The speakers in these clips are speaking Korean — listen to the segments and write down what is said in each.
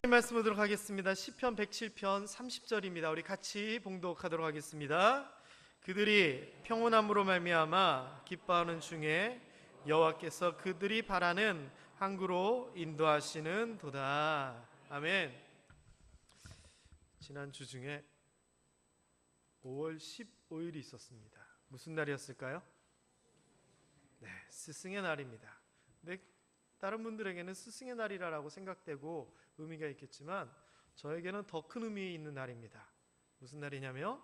말씀 보도록 하겠습니다. 시편 107편 30절입니다. 우리 같이 봉독하도록 하겠습니다. 그들이 평온함으로 말미암아 기뻐하는 중에 여호와께서 그들이 바라는 항구로 인도하시는 도다. 아멘. 지난주 중에 5월 15일이 있었습니다. 무슨 날이었을까요? 네, 스승의 날입니다. 네, 다른 분들에게는 스승의 날이라고 생각되고 의미가 있겠지만 저에게는 더 큰 의미 있는 날입니다. 무슨 날이냐면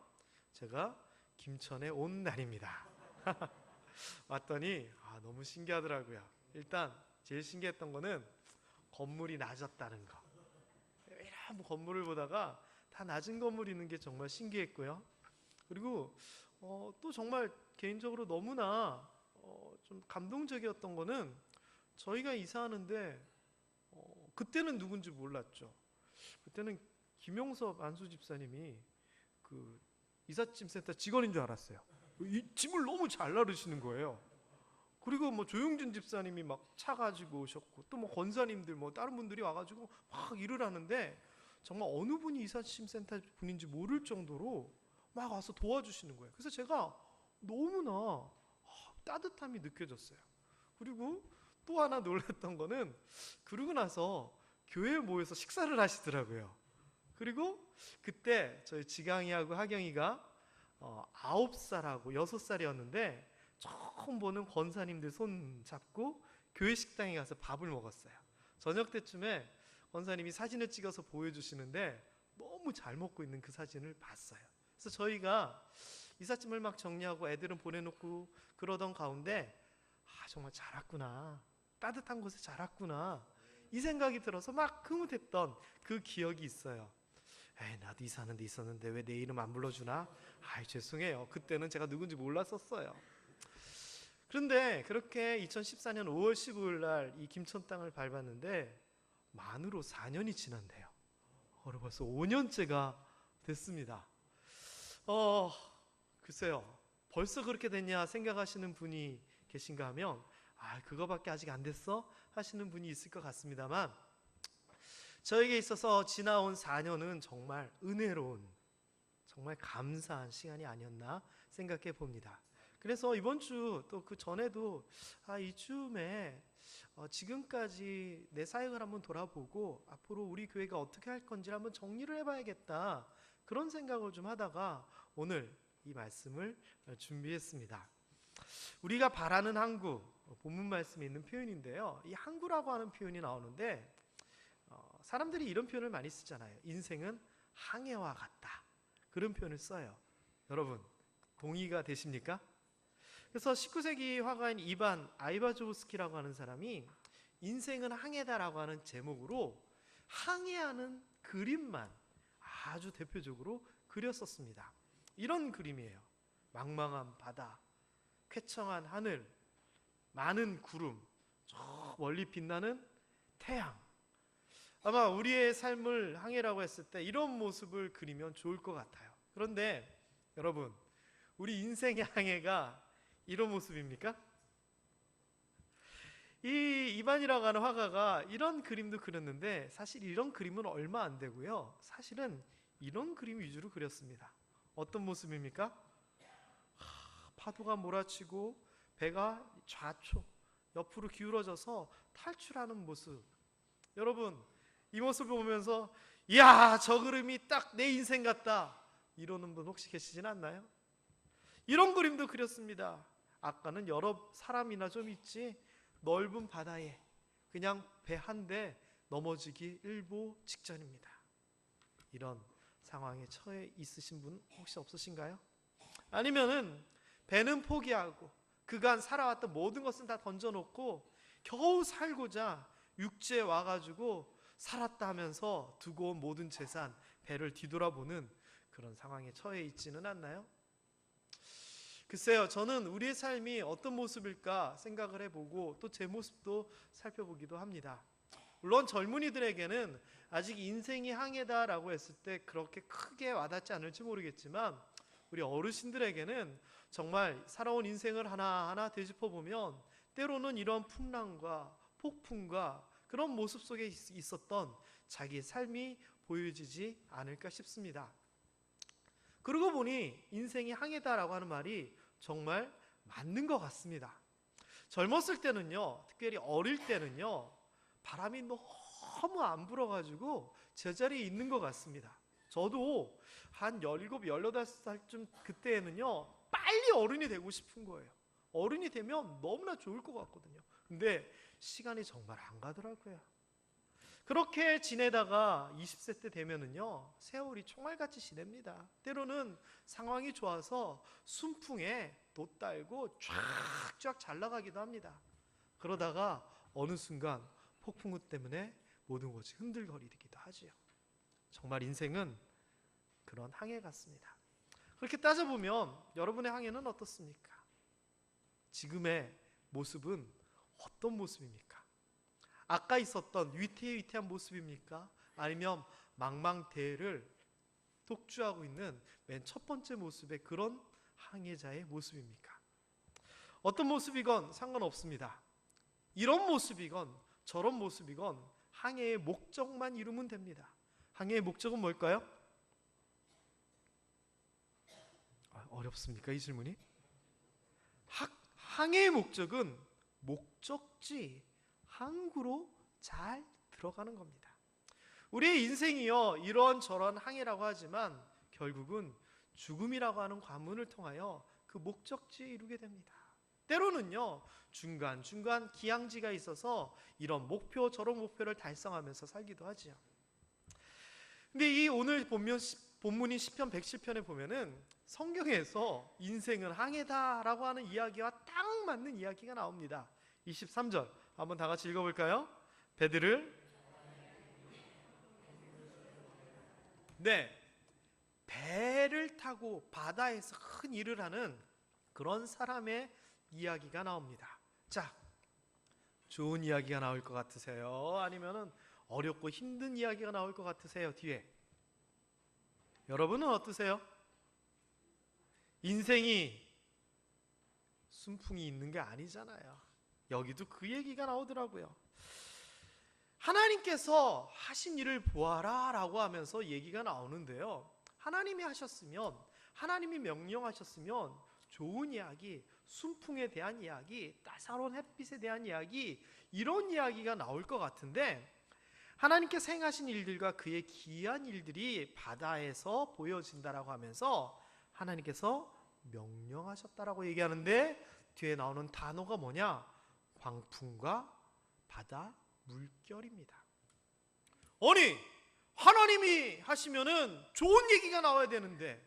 제가 김천에 온 날입니다. 왔더니 너무 신기하더라고요. 일단 제일 신기했던 거는 건물이 낮았다는 거. 이런 건물을 보다가 다 낮은 건물이 있는 게 정말 신기했고요. 그리고 또 정말 개인적으로 너무나 좀 감동적이었던 거는 저희가 이사하는데 그때는 누군지 몰랐죠. 그때는 김용섭 안수 집사님이 그 이삿짐센터 직원인 줄 알았어요. 이 짐을 너무 잘 나르시는 거예요. 그리고 조용준 집사님이 막 차 가지고 오셨고 또 권사님들 다른 분들이 와가지고 막 일을 하는데 정말 어느 분이 이삿짐센터 분인지 모를 정도로 막 와서 도와주시는 거예요. 그래서 제가 너무나 따뜻함이 느껴졌어요. 그리고 또 하나 놀랐던 거는 그러고 나서 교회에 모여서 식사를 하시더라고요. 그리고 그때 저희 지강이하고 하경이가 9살하고 6살이었는데 처음 보는 권사님들 손 잡고 교회 식당에 가서 밥을 먹었어요. 저녁 때쯤에 권사님이 사진을 찍어서 보여주시는데 너무 잘 먹고 있는 그 사진을 봤어요. 그래서 저희가 이삿짐을 막 정리하고 애들은 보내놓고 그러던 가운데 정말 잘 왔구나, 따뜻한 곳에 잘 왔구나, 이 생각이 들어서 막 흐뭇했던 그 기억이 있어요. 나도 이사하는 데 있었는데 왜 내 이름 안 불러주나? 죄송해요. 그때는 제가 누군지 몰랐었어요. 그런데 그렇게 2014년 5월 15일 날 이 김천 땅을 밟았는데 만으로 4년이 지난대요. 벌써 5년째가 됐습니다. 글쎄요, 벌써 그렇게 됐냐 생각하시는 분이 계신가 하면 그거밖에 아직 안 됐어? 하시는 분이 있을 것 같습니다만 저에게 있어서 지나온 4년은 정말 은혜로운, 정말 감사한 시간이 아니었나 생각해 봅니다. 그래서 이번 주 또 그 전에도 이쯤에 지금까지 내 사역을 한번 돌아보고 앞으로 우리 교회가 어떻게 할 건지 한번 정리를 해봐야겠다, 그런 생각을 좀 하다가 오늘 이 말씀을 준비했습니다. 우리가 바라는 항구, 본문 말씀에 있는 표현인데요. 이 항구라고 하는 표현이 나오는데 사람들이 이런 표현을 많이 쓰잖아요. 인생은 항해와 같다, 그런 표현을 써요. 여러분 동의가 되십니까? 그래서 19세기 화가인 이반 아이바조브스키라고 하는 사람이 인생은 항해다라고 하는 제목으로 항해하는 그림만 아주 대표적으로 그렸었습니다. 이런 그림이에요. 망망한 바다, 쾌청한 하늘, 많은 구름, 저 멀리 빛나는 태양. 아마 우리의 삶을 항해라고 했을 때 이런 모습을 그리면 좋을 것 같아요. 그런데 여러분, 우리 인생의 항해가 이런 모습입니까? 이 이반이라고 하는 화가가 이런 그림도 그렸는데 사실 이런 그림은 얼마 안 되고요. 사실은 이런 그림 위주로 그렸습니다. 어떤 모습입니까? 파도가 몰아치고 배가 좌초 옆으로 기울어져서 탈출하는 모습. 여러분 이 모습을 보면서 이야, 저 그림이 딱 내 인생 같다, 이러는 분 혹시 계시진 않나요? 이런 그림도 그렸습니다. 아까는 여러 사람이나 좀 있지 넓은 바다에 그냥 배 한 대 넘어지기 일보 직전입니다. 이런 상황에 처해 있으신 분 혹시 없으신가요? 아니면은 배는 포기하고 그간 살아왔던 모든 것은 다 던져놓고 겨우 살고자 육지에 와가지고 살았다 하면서 두고 온 모든 재산, 배를 뒤돌아보는 그런 상황에 처해 있지는 않나요? 글쎄요, 저는 우리의 삶이 어떤 모습일까 생각을 해보고 또 제 모습도 살펴보기도 합니다. 물론 젊은이들에게는 아직 인생이 항해다라고 했을 때 그렇게 크게 와닿지 않을지 모르겠지만 우리 어르신들에게는 정말 살아온 인생을 하나하나 되짚어보면 때로는 이런 풍랑과 폭풍과 그런 모습 속에 있었던 자기의 삶이 보여지지 않을까 싶습니다. 그러고 보니 인생이 항해다라고 하는 말이 정말 맞는 것 같습니다. 젊었을 때는요, 특별히 어릴 때는요, 바람이 너무 안 불어가지고 제자리에 있는 것 같습니다. 저도 한 17, 18살쯤 그때에는요, 빨리 어른이 되고 싶은 거예요. 어른이 되면 너무나 좋을 것 같거든요. 근데 시간이 정말 안 가더라고요. 그렇게 지내다가 20세 때 되면은요, 세월이 총알같이 지냅니다. 때로는 상황이 좋아서 순풍에 돛 달고 쫙쫙 잘 나가기도 합니다. 그러다가 어느 순간 폭풍우 때문에 모든 것이 흔들거리기도 하지요. 정말 인생은 그런 항해 같습니다. 그렇게 따져보면 여러분의 항해는 어떻습니까? 지금의 모습은 어떤 모습입니까? 아까 있었던 위태위태한 모습입니까? 아니면 망망대해를 독주하고 있는 맨 첫 번째 모습의 그런 항해자의 모습입니까? 어떤 모습이건 상관없습니다. 이런 모습이건 저런 모습이건 항해의 목적만 이루면 됩니다. 항해의 목적은 뭘까요? 어렵습니까, 이 질문이? 항해의 목적은 목적지 항구로 잘 들어가는 겁니다. 우리의 인생이요, 이런저런 항해라고 하지만 결국은 죽음이라고 하는 관문을 통하여 그 목적지에 이루게 됩니다. 때로는요, 중간중간 기항지가 있어서 이런 목표 저런 목표를 달성하면서 살기도 하지요. 근데 이 오늘 본문인 시편 107편에 보면은 성경에서 인생은 항해다라고 하는 이야기와 딱 맞는 이야기가 나옵니다. 23절 한번 다 같이 읽어볼까요? 배를 타고 바다에서 큰 일을 하는 그런 사람의 이야기가 나옵니다. 자, 좋은 이야기가 나올 것 같으세요? 아니면은 어렵고 힘든 이야기가 나올 것 같으세요? 뒤에 여러분은 어떠세요? 인생이 순풍이 있는 게 아니잖아요. 여기도 그 얘기가 나오더라고요. 하나님께서 하신 일을 보아라 라고 하면서 얘기가 나오는데요, 하나님이 하셨으면, 하나님이 명령하셨으면 좋은 이야기, 순풍에 대한 이야기, 따사로운 햇빛에 대한 이야기, 이런 이야기가 나올 것 같은데 하나님께서 행하신 일들과 그의 기이한 일들이 바다에서 보여진다라고 하면서 하나님께서 명령하셨다라고 얘기하는데 뒤에 나오는 단어가 뭐냐? 광풍과 바다 물결입니다. 아니, 하나님이 하시면은 좋은 얘기가 나와야 되는데,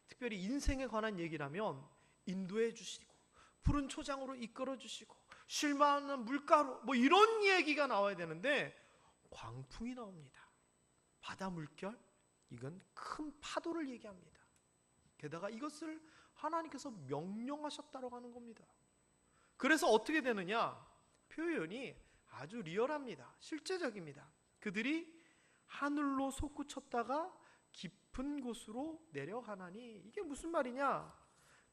특별히 인생에 관한 얘기라면 인도해 주시고 푸른 초장으로 이끌어 주시고 쉴만한 물가로 뭐 이런 얘기가 나와야 되는데 광풍이 나옵니다. 바다 물결, 이건 큰 파도를 얘기합니다. 게다가 이것을 하나님께서 명령하셨다고 하는 겁니다. 그래서 어떻게 되느냐? 표현이 아주 리얼합니다. 실제적입니다. 그들이 하늘로 솟구쳤다가 깊은 곳으로 내려가나니, 이게 무슨 말이냐?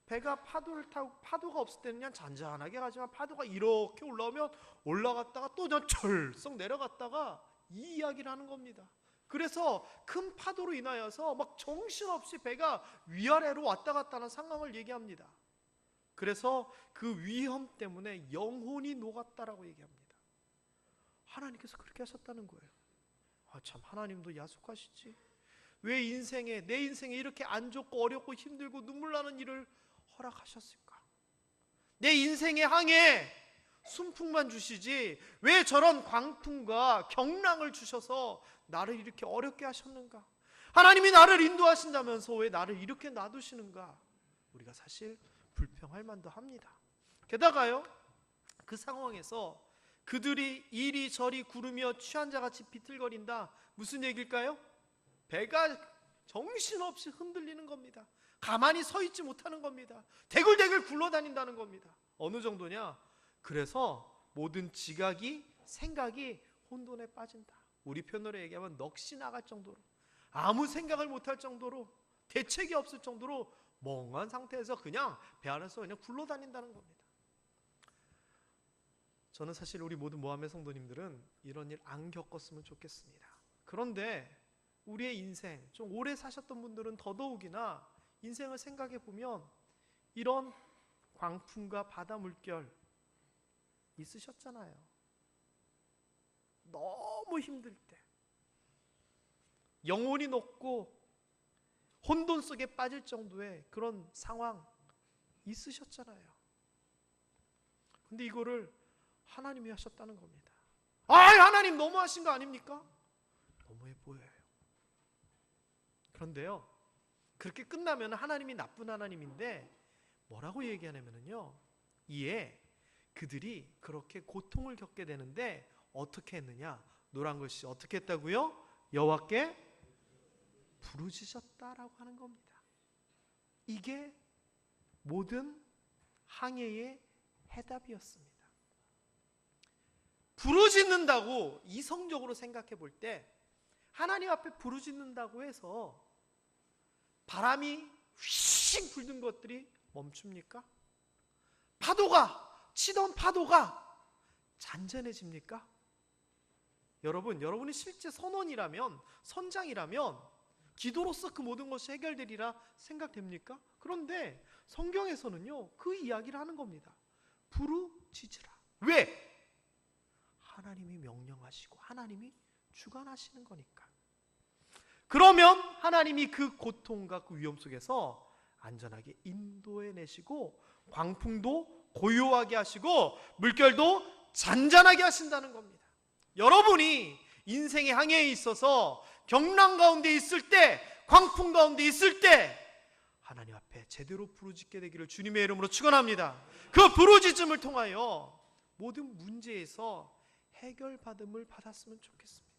배가 파도를 타고 파도가 없을 때는 그냥 잔잔하게 가지만 파도가 이렇게 올라오면 올라갔다가 또 그냥 철썩 내려갔다가 이 이야기를 하는 겁니다. 그래서 큰 파도로 인하여서 막 정신없이 배가 위아래로 왔다 갔다 하는 상황을 얘기합니다. 그래서 그 위험 때문에 영혼이 녹았다라고 얘기합니다. 하나님께서 그렇게 하셨다는 거예요. 참, 하나님도 야속하시지. 왜 내 인생에 이렇게 안 좋고 어렵고 힘들고 눈물 나는 일을 허락하셨을까? 내 인생의 항해 순풍만 주시지 왜 저런 광풍과 경랑을 주셔서 나를 이렇게 어렵게 하셨는가? 하나님이 나를 인도하신다면서 왜 나를 이렇게 놔두시는가? 우리가 사실 불평할 만도 합니다. 게다가요, 그 상황에서 그들이 이리저리 구르며 취한 자같이 비틀거린다. 무슨 얘기일까요? 배가 정신없이 흔들리는 겁니다. 가만히 서 있지 못하는 겁니다. 대굴대굴 굴러다닌다는 겁니다. 어느 정도냐? 그래서 모든 지각이, 생각이 혼돈에 빠진다. 우리 편으로 얘기하면 넋이 나갈 정도로, 아무 생각을 못할 정도로, 대책이 없을 정도로 멍한 상태에서 그냥 배 안에서 그냥 굴러다닌다는 겁니다. 저는 사실 우리 모든 모함의 성도님들은 이런 일 안 겪었으면 좋겠습니다. 그런데 우리의 인생, 좀 오래 사셨던 분들은 더더욱이나 인생을 생각해 보면 이런 광풍과 바다 물결 있으셨잖아요. 너무 힘들 때, 영혼이 녹고 혼돈 속에 빠질 정도의 그런 상황 있으셨잖아요. 근데 이거를 하나님이 하셨다는 겁니다. 하나님 너무하신 거 아닙니까? 너무해 보여요. 그런데요, 그렇게 끝나면 하나님이 나쁜 하나님인데 뭐라고 얘기하냐면요, 이에 그들이 그렇게 고통을 겪게 되는데 어떻게 했느냐? 노란 글씨 어떻게 했다고요? 여호와께 부르짖었다라고 하는 겁니다. 이게 모든 항해의 해답이었습니다. 부르짖는다고 이성적으로 생각해 볼 때 하나님 앞에 부르짖는다고 해서 바람이 휘싱 불던 것들이 멈춥니까? 치던 파도가 잔잔해집니까? 여러분이 실제 선장이라면 기도로서 그 모든 것이 해결되리라 생각됩니까? 그런데 성경에서는요, 그 이야기를 하는 겁니다. 부르짖으라. 왜? 하나님이 명령하시고 하나님이 주관하시는 거니까. 그러면 하나님이 그 고통과 그 위험 속에서 안전하게 인도해내시고 광풍도 고요하게 하시고 물결도 잔잔하게 하신다는 겁니다. 여러분이 인생의 항해에 있어서 경랑 가운데 있을 때, 광풍 가운데 있을 때 하나님 앞에 제대로 부르짖게 되기를 주님의 이름으로 축원합니다. 그 부르짖음을 통하여 모든 문제에서 해결받음을 받았으면 좋겠습니다.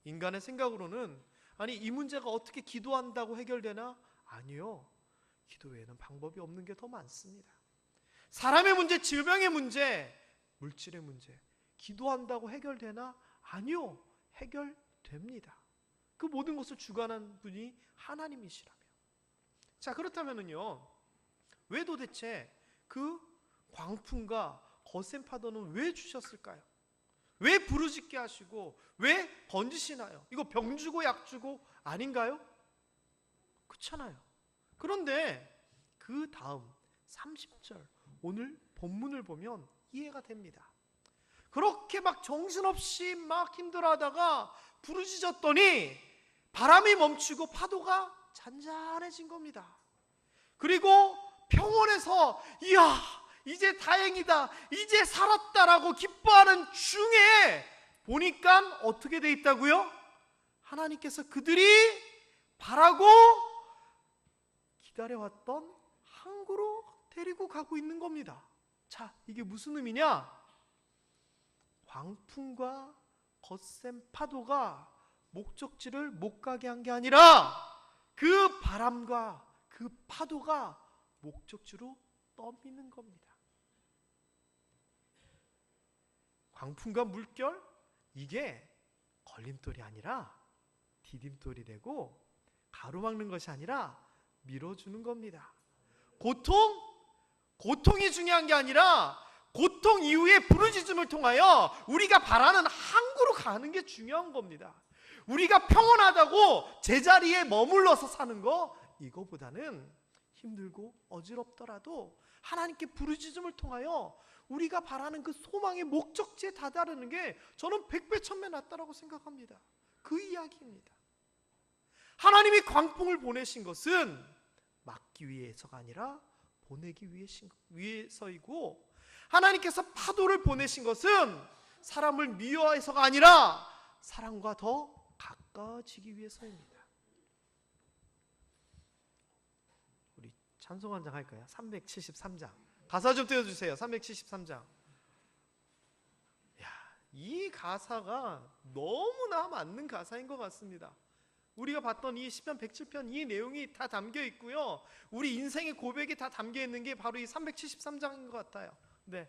인간의 생각으로는 이 문제가 어떻게 기도한다고 해결되나? 아니요. 기도 외에는 방법이 없는 게 더 많습니다. 사람의 문제, 질병의 문제, 물질의 문제, 기도한다고 해결되나? 아니요. 해결됩니다. 그 모든 것을 주관한 분이 하나님이시라며. 자, 그렇다면요, 왜 도대체 그 광풍과 거센 파도는 왜 주셨을까요? 왜 부르짖게 하시고 왜 번지시나요? 이거 병 주고 약 주고 아닌가요? 그렇잖아요. 그런데 그 다음 30절 오늘 본문을 보면 이해가 됩니다. 그렇게 막 정신없이 막 힘들어하다가 부르짖었더니 바람이 멈추고 파도가 잔잔해진 겁니다. 그리고 평원에서 이야, 이제 다행이다, 이제 살았다라고 기뻐하는 중에 보니까 어떻게 돼 있다고요? 하나님께서 그들이 바라고 기다려왔던 항구로 데리고 가고 있는 겁니다. 자, 이게 무슨 의미냐? 광풍과 거센 파도가 목적지를 못 가게 한 게 아니라 그 바람과 그 파도가 목적지로 떠미는 겁니다. 광풍과 물결, 이게 걸림돌이 아니라 디딤돌이 되고 가로막는 것이 아니라 밀어주는 겁니다. 고통이 중요한 게 아니라 고통 이후에 부르짖음을 통하여 우리가 바라는 항구로 가는 게 중요한 겁니다. 우리가 평온하다고 제자리에 머물러서 사는 거, 이거보다는 힘들고 어지럽더라도 하나님께 부르짖음을 통하여 우리가 바라는 그 소망의 목적지에 다다르는 게 저는 100배 1000배 낫다라고 생각합니다. 그 이야기입니다. 하나님이 광풍을 보내신 것은 막기 위해서가 아니라 보내기 위해서이고, 하나님께서 파도를 보내신 것은 사람을 미워해서가 아니라 사람과 더 가까워지기 위해서입니다. 우리 찬송 한 장 할까요? 373장 가사 좀 띄워주세요. 373장. 이 가사가 너무나 맞는 가사인 것 같습니다. 우리가 봤던 이 시편 107편 이 내용이 다 담겨 있고요, 우리 인생의 고백이 다 담겨 있는 게 바로 이 373장인 것 같아요. 네.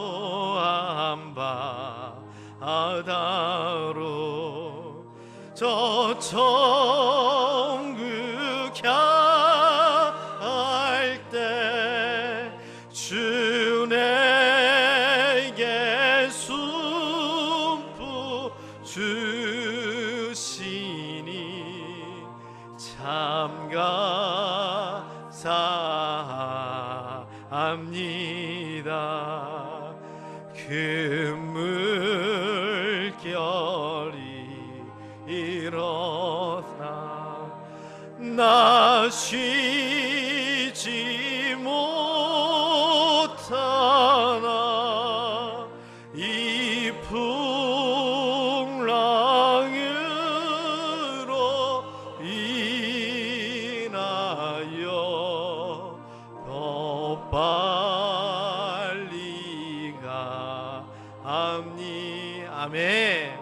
고요한 바다로 저 천국 감사합니다. 그 물결이 일어나 나 쉬지 못하나 이 풍랑으로 인하여 더 빨리 가합니. 아멘.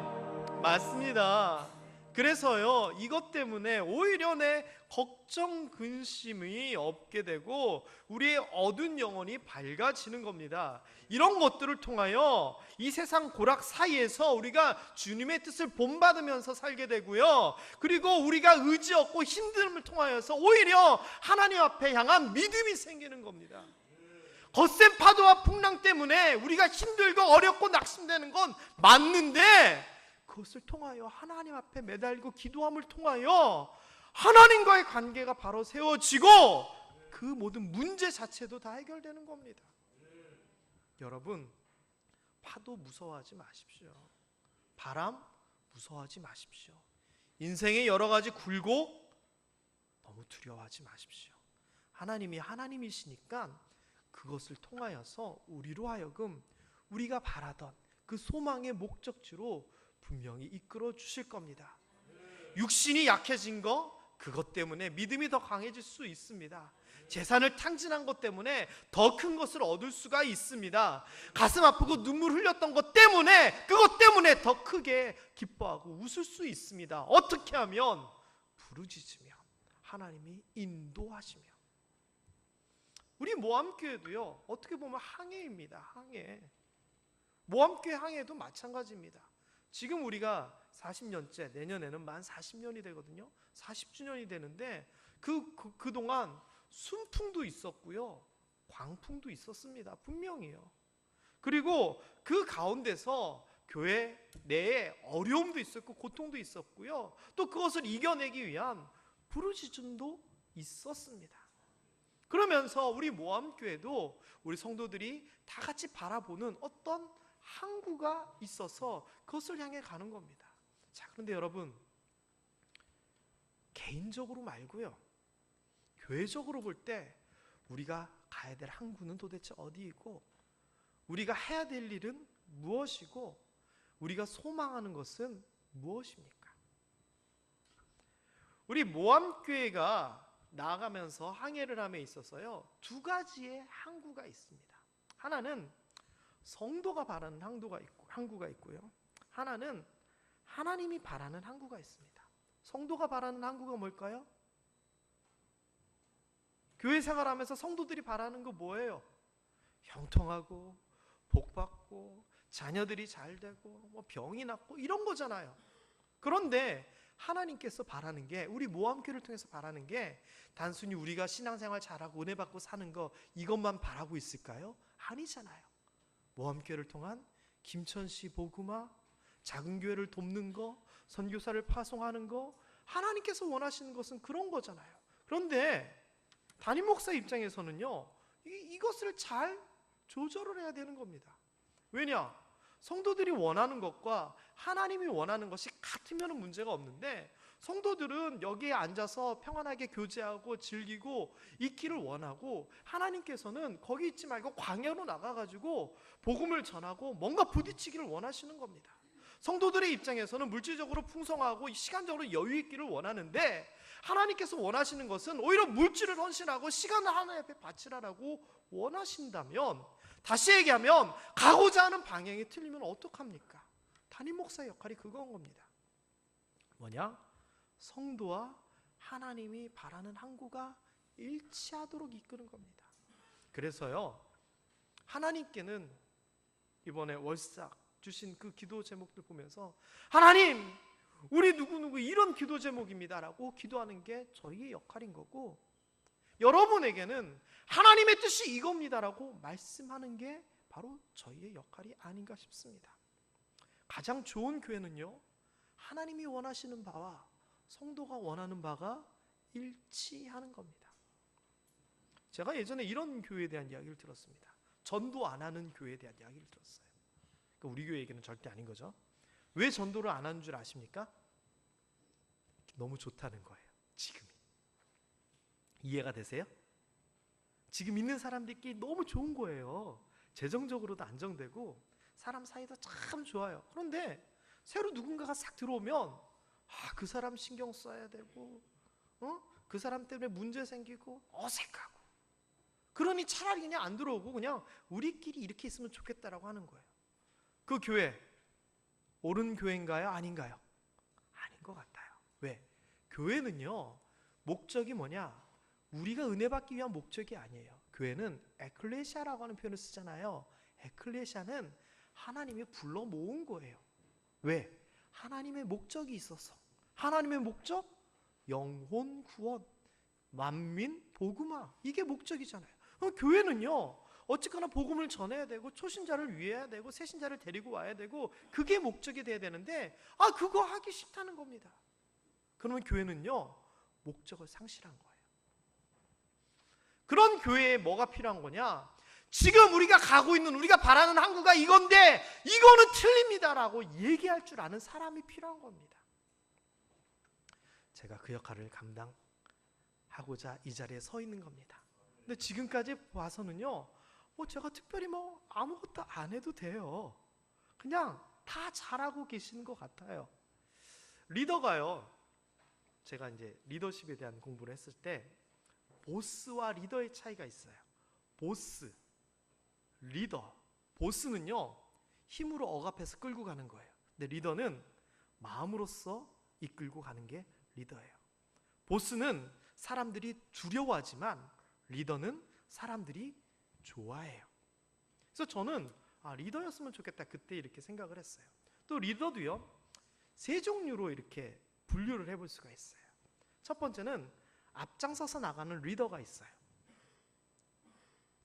맞습니다. 그래서요, 이것 때문에 오히려 내 걱정 근심이 없게 되고 우리의 어두운 영혼이 밝아지는 겁니다. 이런 것들을 통하여 이 세상 고락 사이에서 우리가 주님의 뜻을 본받으면서 살게 되고요, 그리고 우리가 의지 없고 힘듦을 통하여서 오히려 하나님 앞에 향한 믿음이 생기는 겁니다. 거센 파도와 풍랑 때문에 우리가 힘들고 어렵고 낙심되는 건 맞는데, 그것을 통하여 하나님 앞에 매달리고 기도함을 통하여 하나님과의 관계가 바로 세워지고 그 모든 문제 자체도 다 해결되는 겁니다. 여러분, 파도 무서워하지 마십시오. 바람 무서워하지 마십시오. 인생의 여러 가지 굴곡 너무 두려워하지 마십시오. 하나님이 하나님이시니까 그것을 통하여서 우리로 하여금 우리가 바라던 그 소망의 목적지로 분명히 이끌어 주실 겁니다. 육신이 약해진 거, 그것 때문에 믿음이 더 강해질 수 있습니다. 재산을 탕진한 것 때문에 더 큰 것을 얻을 수가 있습니다. 가슴 아프고 눈물 흘렸던 것 때문에, 그것 때문에 더 크게 기뻐하고 웃을 수 있습니다. 어떻게 하면? 부르짖으며, 하나님이 인도하시며. 우리 모함교회도요, 어떻게 보면 항해입니다. 항해. 모함교회 항해도 마찬가지입니다. 지금 우리가 40년째, 내년에는 만 40년이 되거든요. 40주년이 되는데 그동안 순풍도 있었고요, 광풍도 있었습니다. 분명히요. 그리고 그 가운데서 교회 내에 어려움도 있었고 고통도 있었고요, 또 그것을 이겨내기 위한 부르짖음도 있었습니다. 그러면서 우리 모함교회도 우리 성도들이 다 같이 바라보는 어떤 항구가 있어서 그것을 향해 가는 겁니다. 자, 그런데 여러분, 개인적으로 말고요, 교회적으로 볼 때 우리가 가야 될 항구는 도대체 어디이고, 우리가 해야 될 일은 무엇이고, 우리가 소망하는 것은 무엇입니까? 우리 모함교회가 나아가면서 항해를 함에 있어서요, 두 가지의 항구가 있습니다. 하나는 성도가 바라는 항구가 있고요, 하나는 하나님이 바라는 항구가 있습니다. 성도가 바라는 항구가 뭘까요? 교회 생활하면서 성도들이 바라는 거 뭐예요? 형통하고 복받고 자녀들이 잘 되고 뭐 병이 낫고 이런 거잖아요. 그런데 하나님께서 바라는 게, 우리 모함교회를 통해서 바라는 게 단순히 우리가 신앙생활 잘하고 은혜 받고 사는 거, 이것만 바라고 있을까요? 아니잖아요. 모함교회를 통한 김천시 복음화, 작은 교회를 돕는 거, 선교사를 파송하는 거, 하나님께서 원하시는 것은 그런 거잖아요. 그런데 담임 목사 입장에서는요, 이것을 잘 조절을 해야 되는 겁니다. 왜냐? 성도들이 원하는 것과 하나님이 원하는 것이 같으면 문제가 없는데, 성도들은 여기에 앉아서 평안하게 교제하고 즐기고 있기를 원하고, 하나님께서는 거기 있지 말고 광야로 나가가지고 복음을 전하고 뭔가 부딪히기를 원하시는 겁니다. 성도들의 입장에서는 물질적으로 풍성하고 시간적으로 여유 있기를 원하는데, 하나님께서 원하시는 것은 오히려 물질을 헌신하고 시간을 하나님 앞에 바치라라고 원하신다면, 다시 얘기하면 가고자 하는 방향이 틀리면 어떡합니까? 담임 목사의 역할이 그건 겁니다. 뭐냐? 성도와 하나님이 바라는 항구가 일치하도록 이끄는 겁니다. 그래서요, 하나님께는 이번에 월삭 주신 그 기도 제목들 보면서, 하나님, 우리 누구누구 이런 기도 제목입니다 라고 기도하는 게 저희의 역할인 거고, 여러분에게는 하나님의 뜻이 이겁니다 라고 말씀하는 게 바로 저희의 역할이 아닌가 싶습니다. 가장 좋은 교회는요, 하나님이 원하시는 바와 성도가 원하는 바가 일치하는 겁니다. 제가 예전에 이런 교회에 대한 이야기를 들었습니다. 전도 안 하는 교회에 대한 이야기를 들었어요. 그러니까 우리 교회 얘기는 절대 아닌 거죠. 왜 전도를 안 하는 줄 아십니까? 너무 좋다는 거예요. 지금이. 이해가 되세요? 지금 있는 사람들끼리 너무 좋은 거예요. 재정적으로도 안정되고 사람 사이도 참 좋아요. 그런데 새로 누군가가 싹 들어오면 그 사람 신경 써야 되고 그 사람 때문에 문제 생기고 어색하고, 그러니 차라리 그냥 안 들어오고 그냥 우리끼리 이렇게 있으면 좋겠다라고 하는 거예요. 그 교회 옳은 교회인가요? 아닌가요? 아닌 것 같아요. 왜? 교회는요, 목적이 뭐냐? 우리가 은혜 받기 위한 목적이 아니에요. 교회는 에클레시아라고 하는 표현을 쓰잖아요. 에클레시아는 하나님이 불러 모은 거예요. 왜? 하나님의 목적이 있어서. 하나님의 목적? 영혼 구원, 만민 복음화, 이게 목적이잖아요. 그럼 교회는요, 어쨌거나 복음을 전해야 되고 초신자를 위해야 되고 새신자를 데리고 와야 되고 그게 목적이 돼야 되는데 그거 하기 싫다는 겁니다. 그러면 교회는요, 목적을 상실한 거예요. 그런 교회에 뭐가 필요한 거냐? 지금 우리가 가고 있는, 우리가 바라는 항구가 이건데 이거는 틀립니다라고 얘기할 줄 아는 사람이 필요한 겁니다. 제가 그 역할을 감당하고자 이 자리에 서 있는 겁니다. 근데 지금까지 봐서는요, 제가 특별히 아무것도 안 해도 돼요. 그냥 다 잘하고 계시는 것 같아요. 리더가요, 제가 이제 리더십에 대한 공부를 했을 때 보스와 리더의 차이가 있어요. 보스, 리더. 보스는요, 힘으로 억압해서 끌고 가는 거예요. 근데 리더는 마음으로써 이끌고 가는 게 리더예요. 보스는 사람들이 두려워하지만 리더는 사람들이 좋아해요. 그래서 저는 리더였으면 좋겠다, 그때 이렇게 생각을 했어요. 또 리더도요, 세 종류로 이렇게 분류를 해볼 수가 있어요. 첫 번째는 앞장서서 나가는 리더가 있어요.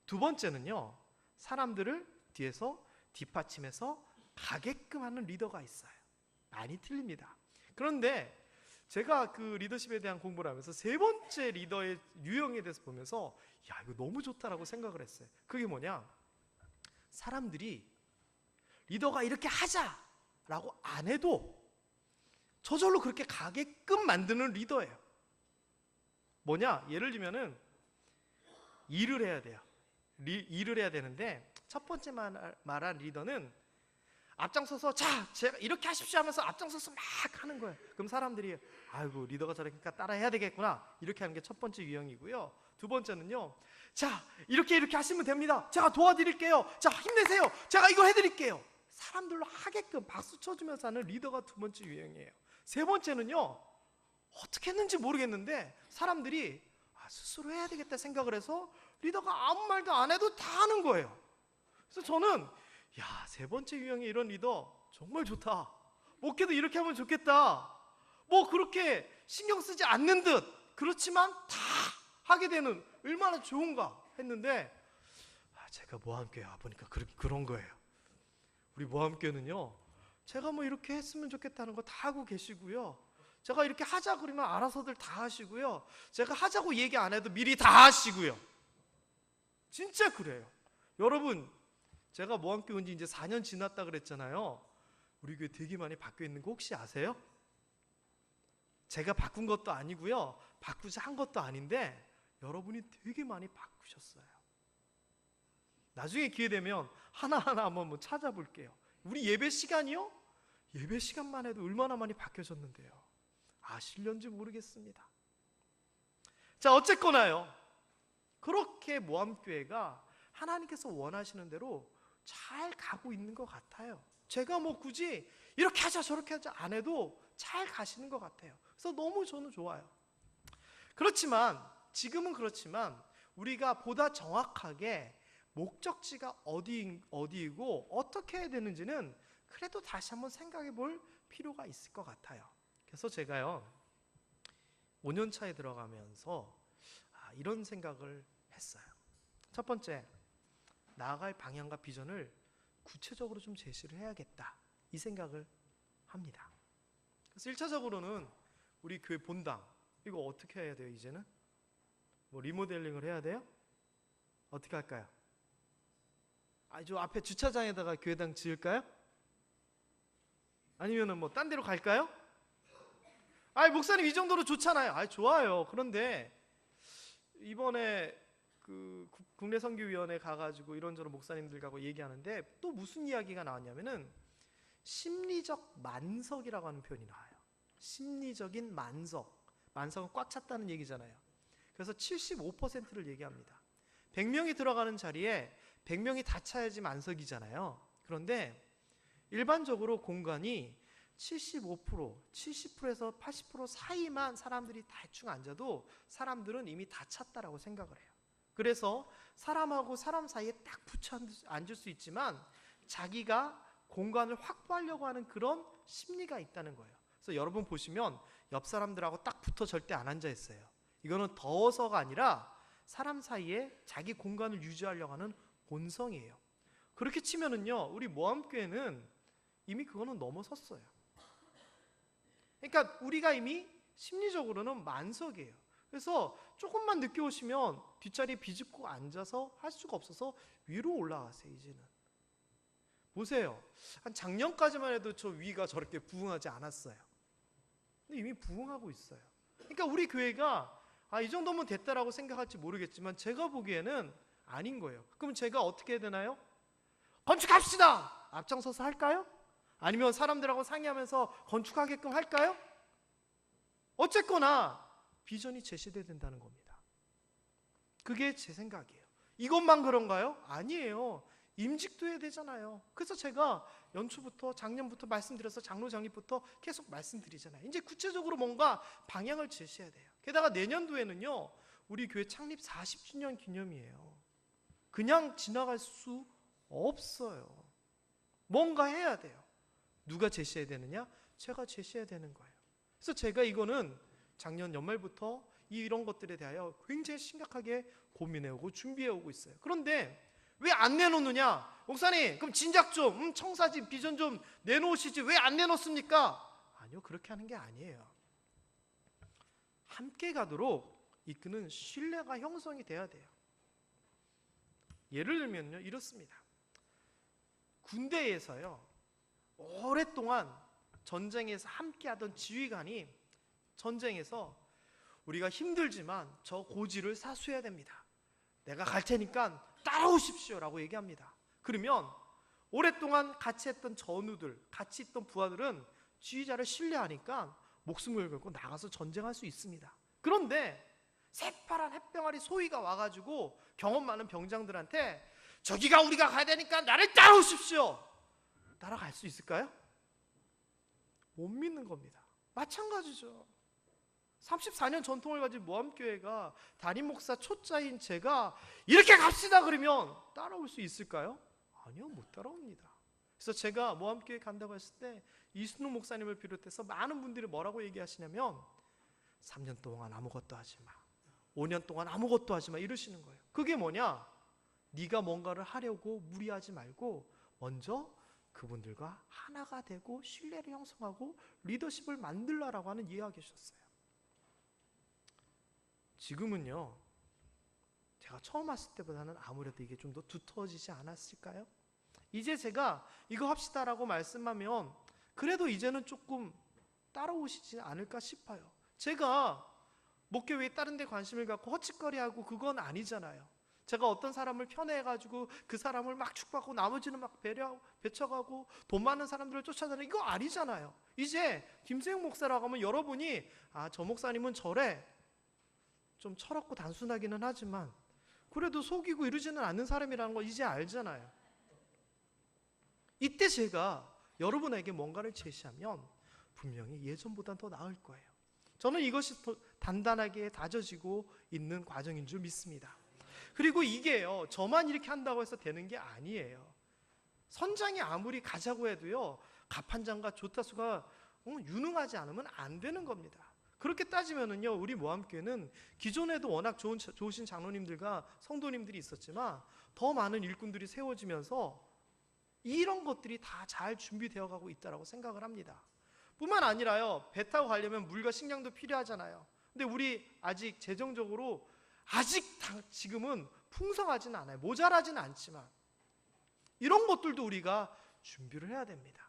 두 번째는요, 사람들을 뒤에서 뒷받침해서 가게끔 하는 리더가 있어요. 많이 틀립니다. 그런데 제가 그 리더십에 대한 공부를 하면서 세 번째 리더의 유형에 대해서 보면서 이거 너무 좋다라고 생각을 했어요. 그게 뭐냐? 사람들이 리더가 이렇게 하자라고 안 해도 저절로 그렇게 가게끔 만드는 리더예요. 뭐냐? 예를 들면은 일을 해야 돼요. 일을 해야 되는데 첫 번째 말한 리더는 앞장서서 제가 이렇게 하십시오 하면서 앞장서서 막 하는 거예요. 그럼 사람들이 아이고, 리더가 저러니까 따라 해야 되겠구나, 이렇게 하는 게 첫 번째 유형이고요. 두 번째는요, 이렇게 하시면 됩니다, 제가 도와드릴게요, 힘내세요, 제가 이거 해드릴게요, 사람들로 하게끔 박수 쳐주면서 하는 리더가 두 번째 유형이에요. 세 번째는요, 어떻게 했는지 모르겠는데 사람들이 스스로 해야 되겠다 생각을 해서 리더가 아무 말도 안 해도 다 하는 거예요. 그래서 저는 세 번째 유형의 이런 리더 정말 좋다, 목회도 이렇게 하면 좋겠다, 그렇게 신경 쓰지 않는 듯 그렇지만 다 하게 되는, 얼마나 좋은가 했는데 제가 모함교회 와보니까 그런 거예요. 우리 모함교회는요, 제가 이렇게 했으면 좋겠다는 거 다 하고 계시고요, 제가 이렇게 하자 그러면 알아서들 다 하시고요, 제가 하자고 얘기 안 해도 미리 다 하시고요. 진짜 그래요. 여러분, 제가 모함교회 온 지 이제 4년 지났다 그랬잖아요. 우리 교회 되게 많이 바뀌어 있는 거 혹시 아세요? 제가 바꾼 것도 아니고요, 바꾸자 한 것도 아닌데 여러분이 되게 많이 바꾸셨어요. 나중에 기회 되면 하나하나 한번 찾아볼게요. 우리 예배 시간이요? 예배 시간만 해도 얼마나 많이 바뀌어졌는데요. 아실련지 모르겠습니다. 어쨌거나요, 그렇게 모함교회가 하나님께서 원하시는 대로 잘 가고 있는 것 같아요. 제가 굳이 이렇게 하자 저렇게 하자 안 해도 잘 가시는 것 같아요. 그래서 너무 저는 좋아요. 그렇지만 지금은 그렇지만 우리가 보다 정확하게 목적지가 어디이고 어떻게 해야 되는지는 그래도 다시 한번 생각해 볼 필요가 있을 것 같아요. 그래서 제가요, 5년 차에 들어가면서 이런 생각을 했어요. 첫 번째, 나아갈 방향과 비전을 구체적으로 좀 제시를 해야겠다, 이 생각을 합니다. 그래서 1차적으로는 우리 교회 본당, 이거 어떻게 해야 돼요? 이제는 리모델링을 해야 돼요? 어떻게 할까요? 저 앞에 주차장에다가 교회당 지을까요? 아니면은 뭐 딴 데로 갈까요? 목사님 이 정도로 좋잖아요. 좋아요. 그런데 이번에 그 국내 선교위원회 가가지고 이런저런 목사님들하고 얘기하는데 또 무슨 이야기가 나왔냐면은 심리적 만석이라고 하는 표현이 나와요. 심리적인 만석. 만석은 꽉 찼다는 얘기잖아요. 그래서 75%를 얘기합니다. 100명이 들어가는 자리에 100명이 다 차야지 만석이잖아요. 그런데 일반적으로 공간이 75%, 70%에서 80% 사이만 사람들이 대충 앉아도 사람들은 이미 다 찼다라고 생각을 해요. 그래서 사람하고 사람 사이에 딱 붙여 앉을 수 있지만 자기가 공간을 확보하려고 하는 그런 심리가 있다는 거예요. 그래서 여러분 보시면 옆 사람들하고 딱 붙어 절대 안 앉아 있어요. 이거는 더워서가 아니라 사람 사이에 자기 공간을 유지하려고 하는 본성이에요. 그렇게 치면은요, 우리 모함교회는 이미 그거는 넘어섰어요. 그러니까 우리가 이미 심리적으로는 만석이에요. 그래서 조금만 늦게 오시면 뒷자리에 비집고 앉아서 할 수가 없어서 위로 올라가세요. 이제는 보세요. 한 작년까지만 해도 저 위가 저렇게 부흥하지 않았어요. 근데 이미 부흥하고 있어요. 그러니까 우리 교회가 이 정도면 됐다라고 생각할지 모르겠지만 제가 보기에는 아닌 거예요. 그럼 제가 어떻게 해야 되나요? 건축합시다! 앞장서서 할까요? 아니면 사람들하고 상의하면서 건축하게끔 할까요? 어쨌거나 비전이 제시돼야 된다는 겁니다. 그게 제 생각이에요. 이것만 그런가요? 아니에요. 임직도 해야 되잖아요. 그래서 제가 연초부터 작년부터 말씀드려서 장로장립부터 계속 말씀드리잖아요. 이제 구체적으로 뭔가 방향을 제시해야 돼요. 게다가 내년도에는요, 우리 교회 창립 40주년 기념이에요. 그냥 지나갈 수 없어요. 뭔가 해야 돼요. 누가 제시해야 되느냐? 제가 제시해야 되는 거예요. 그래서 제가 이거는 작년 연말부터 이런 것들에 대하여 굉장히 심각하게 고민해오고 준비해오고 있어요. 그런데 왜 안 내놓느냐? 목사님, 그럼 진작 좀 청사진 비전 좀 내놓으시지 왜 안 내놓습니까? 아니요, 그렇게 하는 게 아니에요. 함께 가도록 이끄는 신뢰가 형성이 돼야 돼요. 예를 들면요, 이렇습니다. 군대에서요, 오랫동안 전쟁에서 함께하던 지휘관이 전쟁에서 우리가 힘들지만 저 고지를 사수해야 됩니다. 내가 갈 테니까 따라오십시오 라고 얘기합니다. 그러면 오랫동안 같이 했던 전우들, 같이 있던 부하들은 지휘자를 신뢰하니까 목숨을 걸고 나가서 전쟁할 수 있습니다. 그런데 새파란 햇병아리 소위가 와가지고 경험 많은 병장들한테 저기가 우리가 가야 되니까 나를 따라오십시오. 따라갈 수 있을까요? 못 믿는 겁니다. 마찬가지죠. 34년 전통을 가진 모함교회가 담임 목사 초짜인 제가 이렇게 갑시다 그러면 따라올 수 있을까요? 아니요, 못 따라옵니다. 그래서 제가 모함교회 간다고 했을 때 이순우 목사님을 비롯해서 많은 분들이 뭐라고 얘기하시냐면 3년 동안 아무것도 하지 마, 5년 동안 아무것도 하지 마 이러시는 거예요. 그게 뭐냐? 네가 뭔가를 하려고 무리하지 말고 먼저 그분들과 하나가 되고 신뢰를 형성하고 리더십을 만들라라고 하는 이야기셨어요. 지금은요, 제가 처음 왔을 때보다는 아무래도 이게 좀 더 두터워지지 않았을까요? 이제 제가 이거 합시다라고 말씀하면 그래도 이제는 조금 따라오시지 않을까 싶어요. 제가 목교회에 다른 데 관심을 갖고 허짓거리하고 그건 아니잖아요. 제가 어떤 사람을 편애해가지고 그 사람을 막 축복하고 나머지는 막 배척하고 돈 많은 사람들을 쫓아다니는 이거 아니잖아요. 이제 김세용 목사라고 하면 여러분이 저 목사님은 저래 좀 철없고 단순하기는 하지만 그래도 속이고 이러지는 않는 사람이라는 걸 이제 알잖아요. 이때 제가 여러분에게 뭔가를 제시하면 분명히 예전보다 더 나을 거예요. 저는 이것이 더 단단하게 다져지고 있는 과정인 줄 믿습니다. 그리고 이게요, 저만 이렇게 한다고 해서 되는 게 아니에요. 선장이 아무리 가자고 해도요, 갑판장과 조타수가 유능하지 않으면 안 되는 겁니다. 그렇게 따지면은요, 우리 모함교회는 기존에도 워낙 좋으신 장로님들과 성도님들이 있었지만 더 많은 일꾼들이 세워지면서 이런 것들이 다 잘 준비되어 가고 있다고 생각을 합니다. 뿐만 아니라요, 배 타고 가려면 물과 식량도 필요하잖아요. 근데 우리 아직 재정적으로 아직 지금은 풍성하지는 않아요. 모자라지는 않지만 이런 것들도 우리가 준비를 해야 됩니다.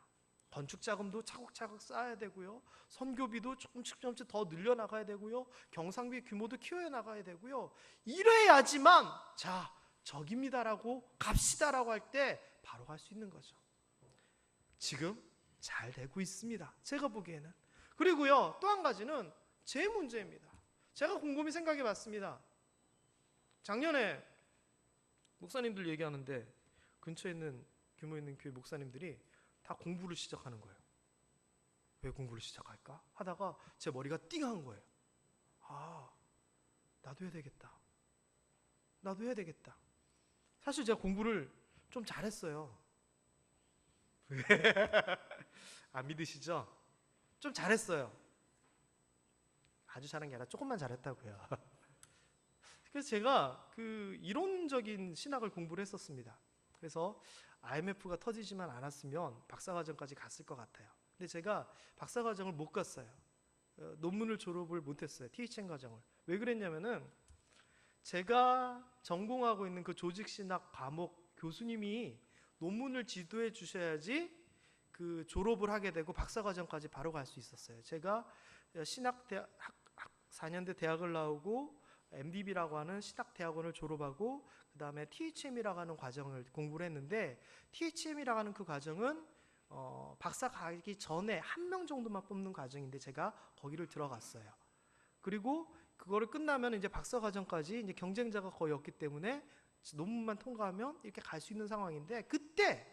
건축 자금도 차곡차곡 쌓아야 되고요. 선교비도 조금씩 더 늘려나가야 되고요. 경상비 규모도 키워야 나가야 되고요. 이래야지만 자, 저깁니다라고 갑시다라고 할 때 바로 갈 수 있는 거죠. 지금 잘 되고 있습니다. 제가 보기에는. 그리고요, 또 한 가지는 제 문제입니다. 제가 곰곰이 생각해 봤습니다. 작년에 목사님들 얘기하는데 근처에 있는 규모 있는 교회 목사님들이 다 공부를 시작하는 거예요. 왜 공부를 시작할까? 하다가 제 머리가 띵한 거예요. 아, 나도 해야 되겠다. 나도 해야 되겠다. 사실 제가 공부를 좀 잘했어요. 안 믿으시죠? 좀 잘했어요. 아주 잘한 게 아니라 조금만 잘했다고요. 그래서 제가 그 이론적인 신학을 공부를 했었습니다. 그래서 IMF가 터지지만 않았으면 박사과정까지 갔을 것 같아요. 근데 제가 박사과정을 못 갔어요. 논문을 졸업을 못했어요. THM 과정을. 왜 그랬냐면은 제가 전공하고 있는 그 조직신학 과목 교수님이 논문을 지도해 주셔야지 그 졸업을 하게 되고 박사과정까지 바로 갈 수 있었어요. 제가 신학대학 4년대 대학을 나오고 MDB라고 하는 신학대학원을 졸업하고 그 다음에 THM이라고 하는 과정을 공부를 했는데 THM이라고 하는 그 과정은 박사 가기 전에 한 명 정도만 뽑는 과정인데 제가 거기를 들어갔어요. 그리고 그거를 끝나면 이제 박사 과정까지 이제 경쟁자가 거의 없기 때문에 논문만 통과하면 이렇게 갈 수 있는 상황인데 그때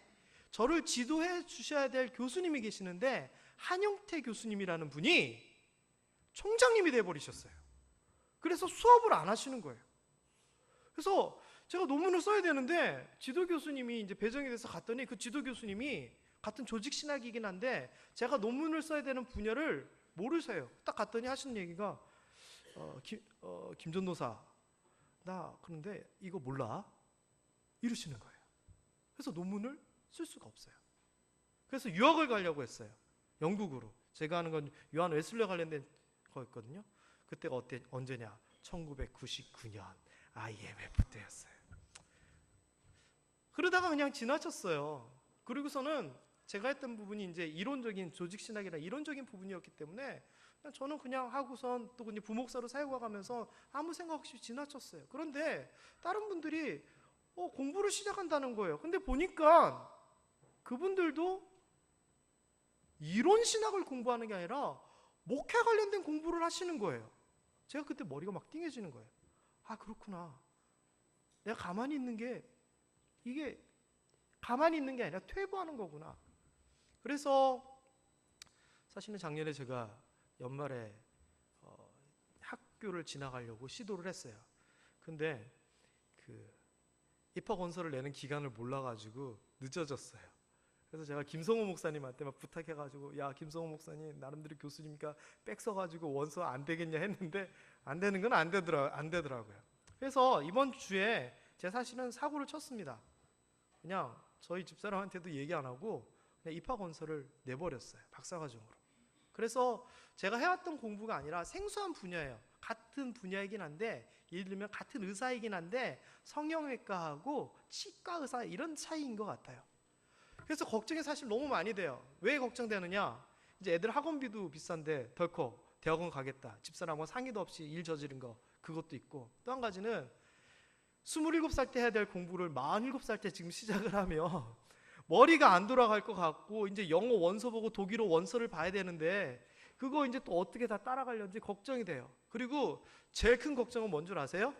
저를 지도해 주셔야 될 교수님이 계시는데 한영태 교수님이라는 분이 총장님이 돼버리셨어요. 그래서 수업을 안 하시는 거예요. 그래서 제가 논문을 써야 되는데 지도 교수님이 이제 배정이 돼서 갔더니 그 지도 교수님이 같은 조직 신학이긴 한데 제가 논문을 써야 되는 분야를 모르세요. 딱 갔더니 하시는 얘기가 김 전도사 나 그런데 이거 몰라 이러시는 거예요. 그래서 논문을 쓸 수가 없어요. 그래서 유학을 가려고 했어요. 영국으로. 제가 하는 건 요한 웨슬레 관련된 거였거든요. 그때가 언제냐? 1999년 IMF 때였어요. 그러다가 그냥 지나쳤어요. 그리고서는 제가 했던 부분이 이제 이론적인 조직신학이나 이론적인 부분이었기 때문에 저는 그냥 하고선 또 그냥 부목사로 사역해가면서 아무 생각 없이 지나쳤어요. 그런데 다른 분들이 공부를 시작한다는 거예요. 근데 보니까 그분들도 이론 신학을 공부하는 게 아니라 목회 관련된 공부를 하시는 거예요. 제가 그때 머리가 막 띵해지는 거예요. 아, 그렇구나. 내가 가만히 있는 게 이게 가만히 있는 게 아니라 퇴보하는 거구나. 그래서 사실은 작년에 제가 연말에 학교를 지나가려고 시도를 했어요. 근데 그 입학원서를 내는 기간을 몰라가지고 늦어졌어요. 그래서 제가 김성호 목사님한테 막 부탁해가지고 야 김성호 목사님 나름대로 교수님이니까 백 써가지고 원서 안 되겠냐 했는데 안 되는 건 안 되더라고요. 그래서 이번 주에 제가 사실은 사고를 쳤습니다. 그냥 저희 집사람한테도 얘기 안 하고 그냥 입학원서를 내버렸어요. 박사과정으로. 그래서 제가 해왔던 공부가 아니라 생소한 분야예요. 같은 분야이긴 한데 예를 들면 같은 의사이긴 한데 성형외과하고 치과 의사 이런 차이인 것 같아요. 그래서 걱정이 사실 너무 많이 돼요. 왜 걱정되느냐? 이제 애들 학원비도 비싼데 덜컥 대학원 가겠다. 집사람하고 상의도 없이 일 저지른 거 그것도 있고 또 한 가지는 27살 때 해야 될 공부를 47살 때 지금 시작을 하면 머리가 안 돌아갈 것 같고 이제 영어 원서 보고 독일어 원서를 봐야 되는데 그거 이제 또 어떻게 다 따라가려는지 걱정이 돼요. 그리고 제일 큰 걱정은 뭔 줄 아세요?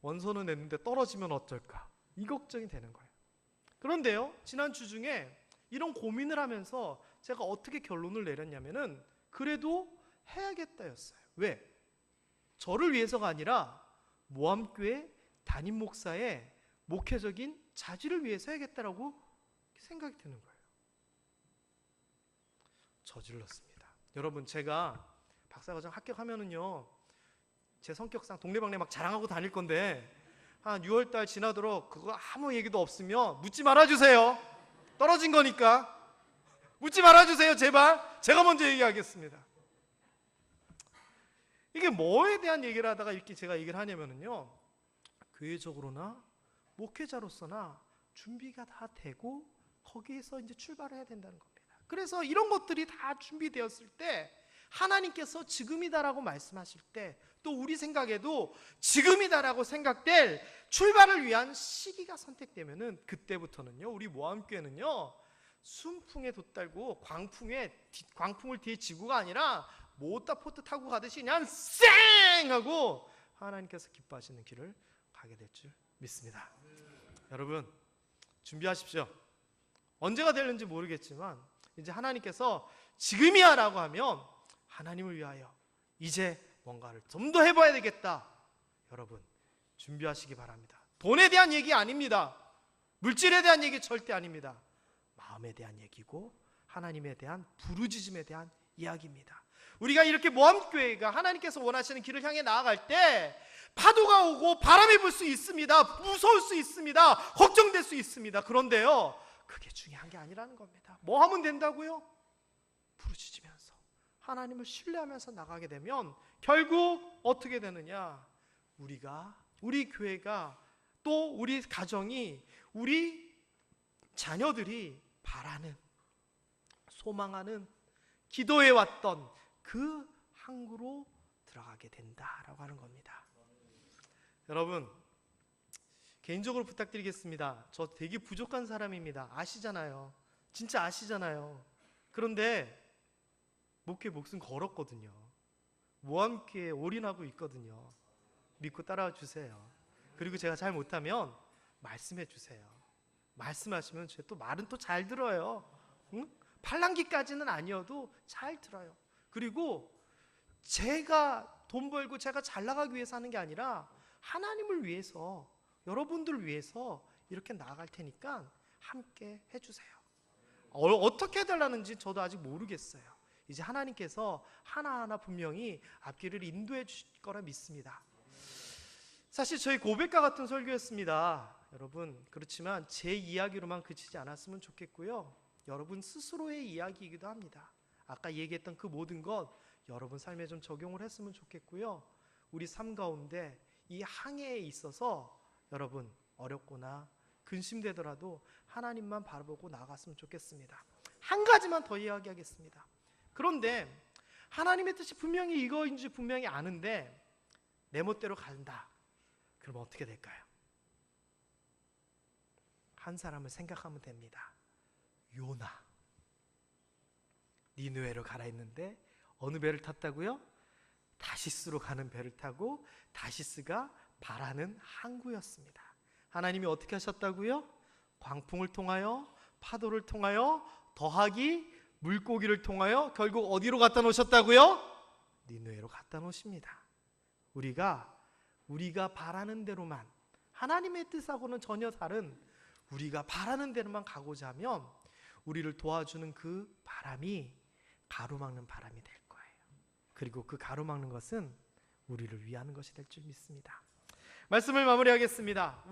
원서는 냈는데 떨어지면 어쩔까? 이 걱정이 되는 거예요. 그런데요, 지난 주 중에 이런 고민을 하면서 제가 어떻게 결론을 내렸냐면은 그래도 해야겠다였어요. 왜? 저를 위해서가 아니라 모함교회 담임 목사의 목회적인 자질을 위해서 해야겠다라고 생각이 드는 거예요. 저질렀습니다. 여러분, 제가 박사과정 합격하면은요, 제 성격상 동네방네 막 자랑하고 다닐 건데 한 6월달 지나도록 그거 아무 얘기도 없으면 묻지 말아주세요. 떨어진 거니까 묻지 말아주세요. 제발. 제가 먼저 얘기하겠습니다. 이게 뭐에 대한 얘기를 하다가 이렇게 제가 얘기를 하냐면요, 교회적으로나 목회자로서나 준비가 다 되고 거기에서 이제 출발을 해야 된다는 겁니다. 그래서 이런 것들이 다 준비되었을 때 하나님께서 지금이다라고 말씀하실 때 또 우리 생각에도 지금이다라고 생각될 출발을 위한 시기가 선택되면은 그때부터는요, 우리 모함교회는요, 순풍에 돛달고 광풍을 뒤에 지고가 아니라 모따 포트 타고 가듯이 그냥 쌩 하고 하나님께서 기뻐하시는 길을 가게 될 줄 믿습니다. 여러분 준비하십시오. 언제가 될는지 모르겠지만 이제 하나님께서 지금이야 라고 하면 하나님을 위하여 이제 뭔가를 좀 더 해봐야 되겠다. 여러분 준비하시기 바랍니다. 돈에 대한 얘기 아닙니다. 물질에 대한 얘기 절대 아닙니다. 마음에 대한 얘기고 하나님에 대한 부르짖음에 대한 이야기입니다. 우리가 이렇게 모함교회가 하나님께서 원하시는 길을 향해 나아갈 때 파도가 오고 바람이 불 수 있습니다. 무서울 수 있습니다. 걱정될 수 있습니다. 그런데요, 그게 중요한 게 아니라는 겁니다. 뭐 하면 된다고요? 부르짖으면서 하나님을 신뢰하면서 나가게 되면 결국 어떻게 되느냐, 우리 교회가 또 우리 가정이, 우리 자녀들이 바라는, 소망하는, 기도해왔던 그 항구로 들어가게 된다라고 하는 겁니다. 여러분 개인적으로 부탁드리겠습니다. 저 되게 부족한 사람입니다. 아시잖아요. 진짜 아시잖아요. 그런데 목회 목숨 걸었거든요. 모함교회에 올인하고 있거든요. 믿고 따라와 주세요. 그리고 제가 잘 못하면 말씀해 주세요. 말씀하시면 제가 또 말은 또 잘 들어요. 응? 팔랑귀까지는 아니어도 잘 들어요. 그리고 제가 돈 벌고 제가 잘 나가기 위해서 하는 게 아니라 하나님을 위해서, 여러분들을 위해서 이렇게 나아갈 테니까 함께 해주세요. 어떻게 해달라는지 저도 아직 모르겠어요. 이제 하나님께서 하나하나 분명히 앞길을 인도해 주실 거라 믿습니다. 사실 저희 고백과 같은 설교였습니다. 여러분 그렇지만 제 이야기로만 그치지 않았으면 좋겠고요, 여러분 스스로의 이야기이기도 합니다. 아까 얘기했던 그 모든 것 여러분 삶에 좀 적용을 했으면 좋겠고요, 우리 삶 가운데 이 항해에 있어서 여러분 어렵거나 근심되더라도 하나님만 바라보고 나갔으면 좋겠습니다. 한 가지만 더 이야기하겠습니다. 그런데 하나님의 뜻이 분명히 이거인지 분명히 아는데 내 멋대로 간다. 그럼 어떻게 될까요? 한 사람을 생각하면 됩니다. 요나. 니느웨로 가라 했는데 어느 배를 탔다고요? 다시스로 가는 배를 타고 다시스가 바라는 항구였습니다. 하나님이 어떻게 하셨다고요? 광풍을 통하여, 파도를 통하여, 더하기 물고기를 통하여 결국 어디로 갖다 놓으셨다고요? 니느웨로 갖다 놓으십니다. 우리가 바라는 대로만, 하나님의 뜻하고는 전혀 다른 우리가 바라는 대로만 가고자 하면 우리를 도와주는 그 바람이 가로막는 바람이 될 거예요. 그리고 그 가로막는 것은 우리를 위하는 것이 될 줄 믿습니다. 말씀을 마무리하겠습니다.